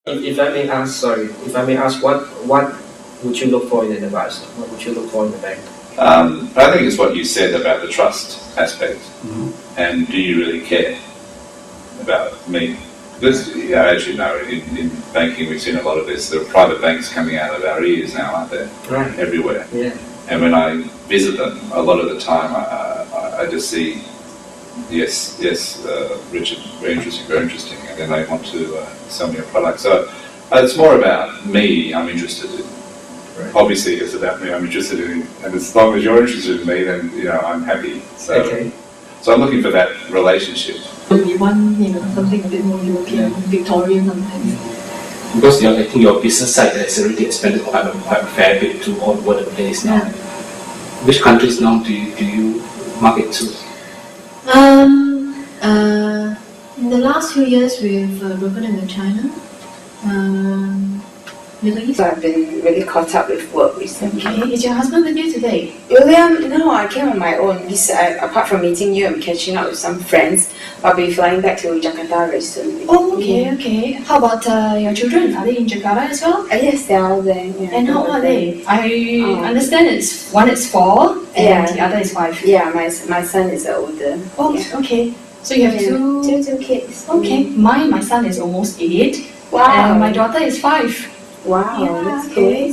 If I may ask, sorry, if I may ask, what would you look for in an advisor? What would you look for in the bank? I think it's what you said about the trust aspect, and do you really care about me? Because, as you know, in banking we've seen a lot of this. There are private banks coming out of our ears now, aren't there? Right. Everywhere. Yeah. And when I visit them, a lot of the time I just see, yes, Richard, very interesting, and then they want to sell me a product. So it's more about me I'm interested in. Right. Obviously it's about me I'm interested in, and as long as you're interested in me, then I'm happy. So, okay. So I'm looking for that relationship. We want something a bit more European, Victorian sometimes. Because I think your business side has already expanded quite a fair bit to all over the place now. Which countries now do you market to? In the last few years, we've broken into China, Middle East. So I've been really caught up with work recently. Okay. Is your husband with you today? William, no, I came on my own. Apart from meeting you, I'm catching up with some friends. I'll be flying back to Jakarta very soon. Oh, okay. How about your children? Are they in Jakarta as well? Yes, they're all there. Yeah, and how are they? I understand one is 4 and the other is 5. Yeah, my son is older. Oh, yeah. Okay. So you have two kids. Okay. My son is almost 8. Wow. And my daughter is 5. Wow, that's great.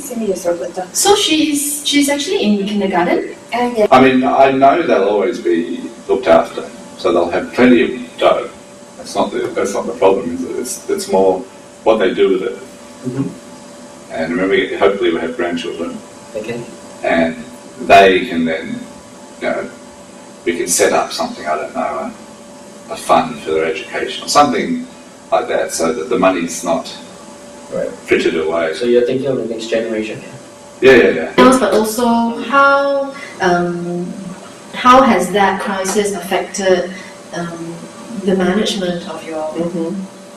So she's actually in kindergarten. I mean, I know they'll always be looked after, so they'll have plenty of dough. That's not the problem, is it? It's more what they do with it. Mm-hmm. And remember, hopefully we'll have grandchildren. Okay. And they can then, we can set up something, I don't know, a fund for their education or something like that, so that the money's not frittered away. So you're thinking of the next generation? Yeah. But also, how has that crisis affected the management of your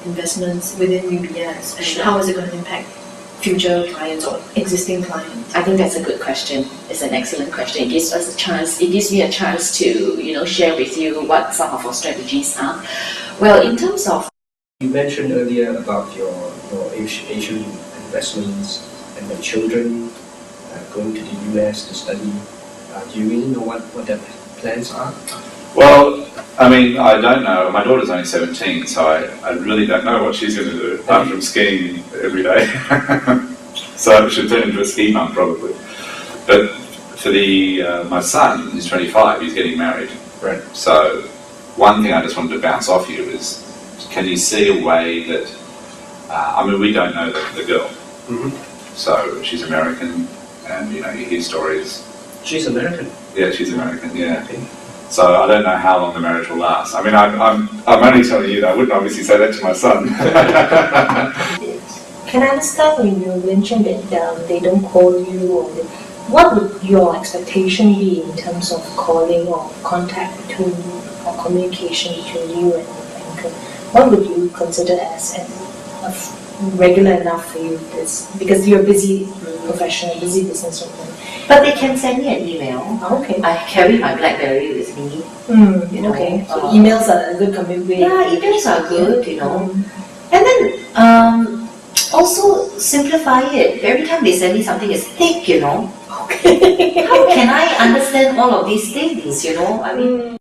investments within UBS, and how is it going to impact future clients or existing clients? I think that's a good question. It's an excellent question. It gives us a chance. It gives me a chance to share with you what some of our strategies are. Well, in terms of, you mentioned earlier about your Asian investments and the children going to the US to study. Do you really know what their plans are? Well, I mean, I don't know. My daughter's only 17, so I really don't know what she's going to do apart from skiing every day. So she'll turn into a ski mum probably. But for my son, who's 25, he's getting married. Right. So one thing I just wanted to bounce off you is, can you see a way that, we don't know the girl. Mm-hmm. So she's American, and you hear stories. She's American? Yeah, she's American, yeah. Okay. So I don't know how long the marriage will last. I mean, I'm only telling you that. I wouldn't obviously say that to my son. Can I understand when you mentioned that they don't call you, what would your expectation be in terms of calling or contact between or communication between you and the banker? What would you consider as regular enough for you? Because you're a busy professional, busy businesswoman. but they can send me an email. Okay. I carry my BlackBerry with me. Okay. So emails are a good communication. Yeah, emails are good, And then also simplify it. Every time they send me something, it's thick, Okay. How can I understand all of these things, I mean,